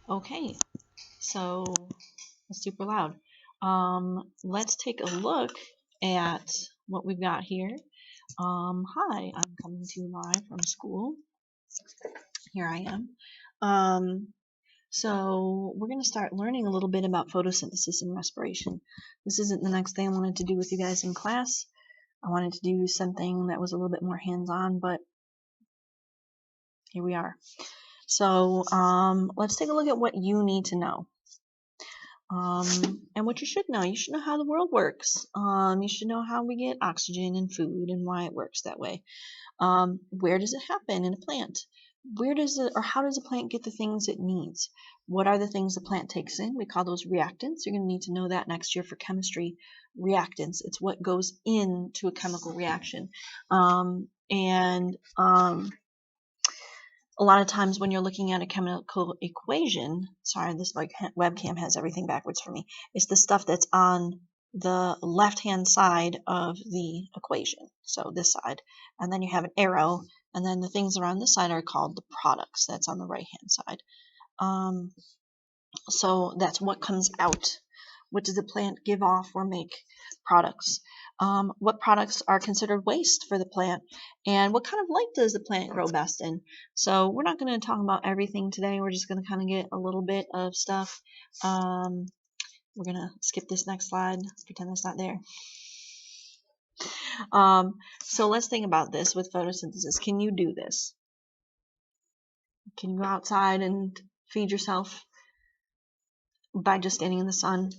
Okay, so it's super loud. Let's take a look at what we've got here. Hi, I'm coming to you live from school. Here I am. So we're going to start learning a little bit about photosynthesis and respiration. This isn't the next thing I wanted to do with you guys in class. I wanted to do something that was a little bit more hands-on, but here we are. So let's take a look at what you need to know. And what you should know. You should know how the world works. You should know how we get oxygen and food and why it works that way. Where does it happen in a plant? How does a plant get the things it needs? What are the things the plant takes in? We call those reactants. You're going to need to know that next year for chemistry. Reactants. It's what goes into a chemical reaction. A lot of times when you're looking at a chemical equation, sorry, this webcam has everything backwards for me. It's the stuff that's on the left-hand side of the equation, so this side, and then you have an arrow, and then the things around this side are called the products. That's on the right-hand side. So that's what comes out. What does the plant give off or make? Products. What products are considered waste for the plant? And what kind of light does the plant grow best in? So we're not going to talk about everything today. We're just going to kind of get a little bit of stuff. We're going to skip this next slide. Pretend that's not there. So let's think about this with photosynthesis. Can you do this? Can you go outside and feed yourself by just standing in the sun?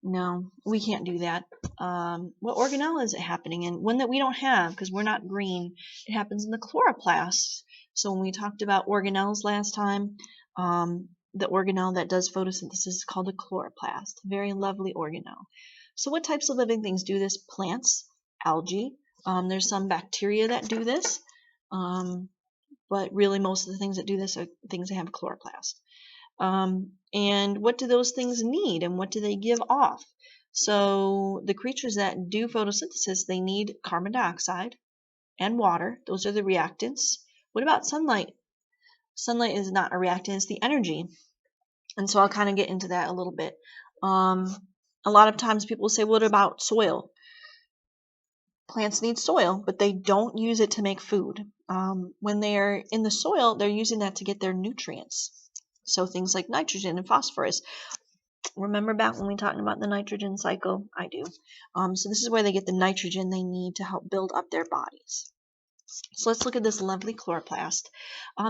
No, we can't do that. What organelle is it happening in? One that we don't have because we're not green. It happens in the chloroplast. So when we talked about organelles last time, the organelle that does photosynthesis is called a chloroplast. Very lovely organelle. So what types of living things do this? Plants, algae. There's some bacteria that do this. But really most of the things that do this are things that have chloroplast. And what do those things need and what do they give off? So the creatures that do photosynthesis, they need carbon dioxide and water. Those are the reactants. What about sunlight? Sunlight is not a reactant, it's the energy. And so I'll kind of get into that a little bit. A lot of times people say, what about soil? Plants need soil, but they don't use it to make food. When they're in the soil, they're using that to get their nutrients. So things like nitrogen and phosphorus. Remember back when we talked about the nitrogen cycle? I do. So this is where they get the nitrogen they need to help build up their bodies. So let's look at this lovely chloroplast.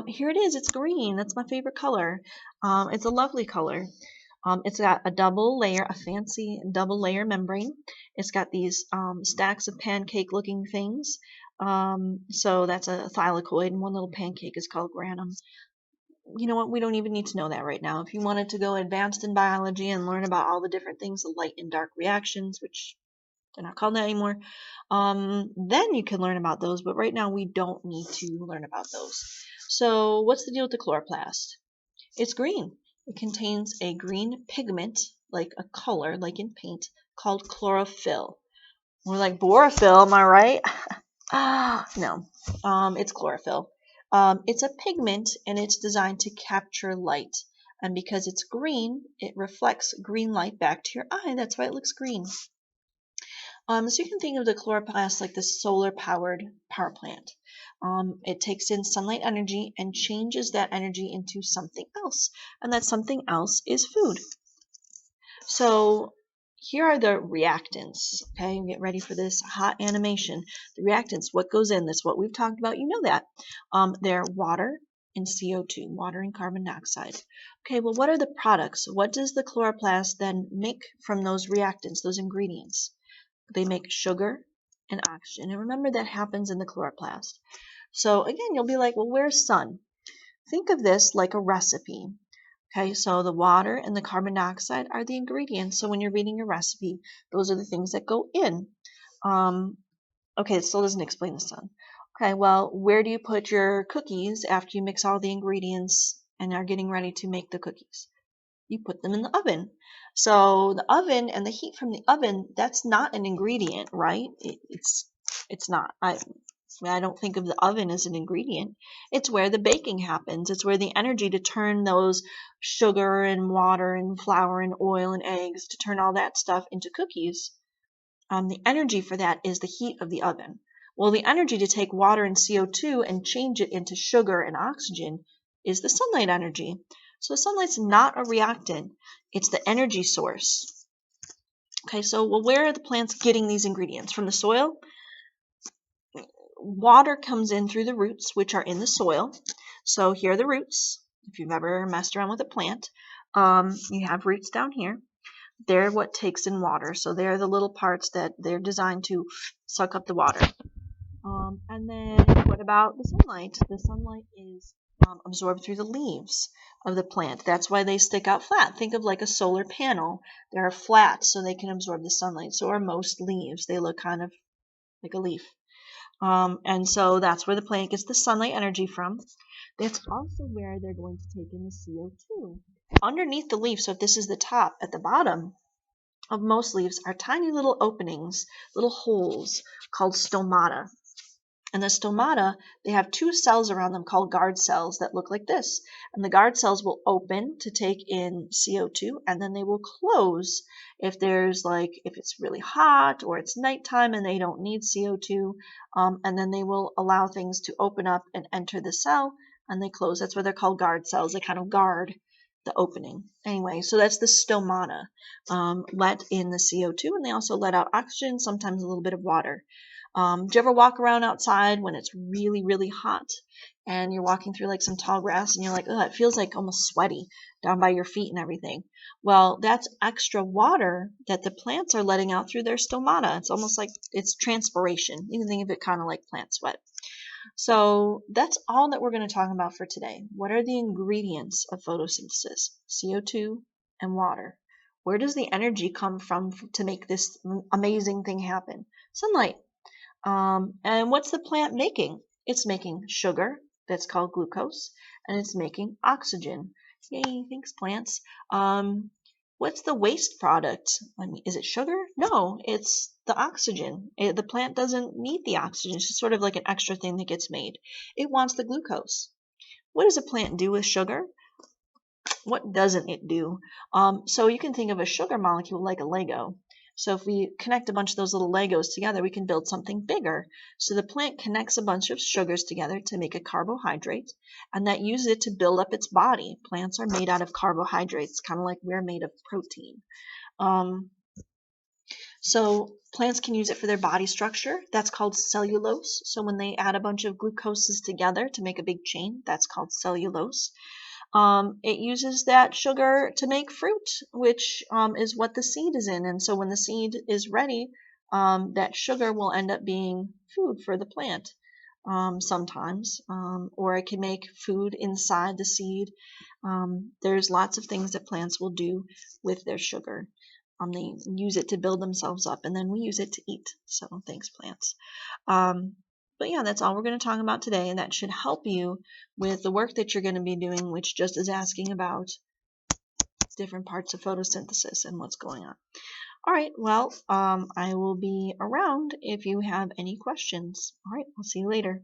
Here it is. It's green. That's my favorite color. It's a lovely color. It's got a fancy double layer membrane. It's got these stacks of pancake-looking things. So that's a thylakoid, and one little pancake is called granum. You know what? We don't even need to know that right now. If you wanted to go advanced in biology and learn about all the different things, the light and dark reactions, which they're not called that anymore, then you can learn about those. But right now, we don't need to learn about those. So what's the deal with the chloroplast? It's green. It contains a green pigment, like a color, like in paint, called chlorophyll. We're like borophyll, am I right? No, it's chlorophyll. It's a pigment and it's designed to capture light. And because it's green, it reflects green light back to your eye. That's why it looks green. So you can think of the chloroplast like the solar-powered power plant. It takes in sunlight energy and changes that energy into something else. And that something else is food. So here are the reactants. Okay, get ready for this hot animation. The reactants, what goes in? That's what we've talked about. You know that. They're water and CO2, water and carbon dioxide. Okay, well, what are the products? What does the chloroplast then make from those reactants, those ingredients? They make sugar and oxygen. And remember that happens in the chloroplast. So again, you'll be like, well, where's sun? Think of this like a recipe. Okay, so the water and the carbon dioxide are the ingredients. So when you're reading your recipe, those are the things that go in. Okay, it still doesn't explain the sun. Okay, well, where do you put your cookies after you mix all the ingredients and are getting ready to make the cookies? You put them in the oven. So the oven and the heat from the oven, that's not an ingredient, right? It's not. I don't think of the oven as an ingredient. It's where the baking happens. It's where the energy to turn those sugar and water and flour and oil and eggs, to turn all that stuff into cookies. The energy for that is the heat of the oven. Well, the energy to take water and CO2 and change it into sugar and oxygen is the sunlight energy. So sunlight's not a reactant. It's the energy source. Okay, so well, where are the plants getting these ingredients? From the soil? Water comes in through the roots, which are in the soil. So here are the roots. If you've ever messed around with a plant, you have roots down here. They're what takes in water. So they're the little parts that they're designed to suck up the water. And then what about the sunlight? The sunlight is absorbed through the leaves of the plant. That's why they stick out flat. Think of like a solar panel. They're flat so they can absorb the sunlight. So are most leaves. They look kind of like a leaf. And so that's where the plant gets the sunlight energy from. That's also where they're going to take in the CO2. Underneath the leaf, so if this is the top, at the bottom of most leaves are tiny little openings, little holes called stomata. And the stomata, they have two cells around them called guard cells that look like this. And the guard cells will open to take in CO2, and then they will close if it's really hot or it's nighttime and they don't need CO2. And then they will allow things to open up and enter the cell, and they close. That's why they're called guard cells. They kind of guard the opening. Anyway, so that's the stomata. Let in the CO2, and they also let out oxygen, sometimes a little bit of water. Do you ever walk around outside when it's really, really hot and you're walking through like some tall grass and you're like, oh, it feels like almost sweaty down by your feet and everything? Well, that's extra water that the plants are letting out through their stomata. It's almost like it's transpiration. You can think of it kind of like plant sweat. So that's all that we're going to talk about for today. What are the ingredients of photosynthesis? CO2 and water. Where does the energy come from to make this amazing thing happen? Sunlight. And what's the plant making? It's making sugar, that's called glucose, and it's making oxygen. Yay, thanks plants. What's the waste product? Is it sugar? No, it's the oxygen. The plant doesn't need the oxygen. It's just sort of like an extra thing that gets made. It wants the glucose. What does a plant do with sugar? What doesn't it do? So you can think of a sugar molecule like a Lego. So if we connect a bunch of those little Legos together, we can build something bigger. So the plant connects a bunch of sugars together to make a carbohydrate, and that uses it to build up its body. Plants are made out of carbohydrates, kind of like we're made of protein. So plants can use it for their body structure. That's called cellulose. So when they add a bunch of glucoses together to make a big chain, that's called cellulose. It uses that sugar to make fruit, which is what the seed is in. And so when the seed is ready, that sugar will end up being food for the plant sometimes. Or it can make food inside the seed. There's lots of things that plants will do with their sugar. They use it to build themselves up, and then we use it to eat. So thanks, plants. But yeah, that's all we're going to talk about today, and that should help you with the work that you're going to be doing, which just is asking about different parts of photosynthesis and what's going on. All right, well, I will be around if you have any questions. All right, I'll see you later.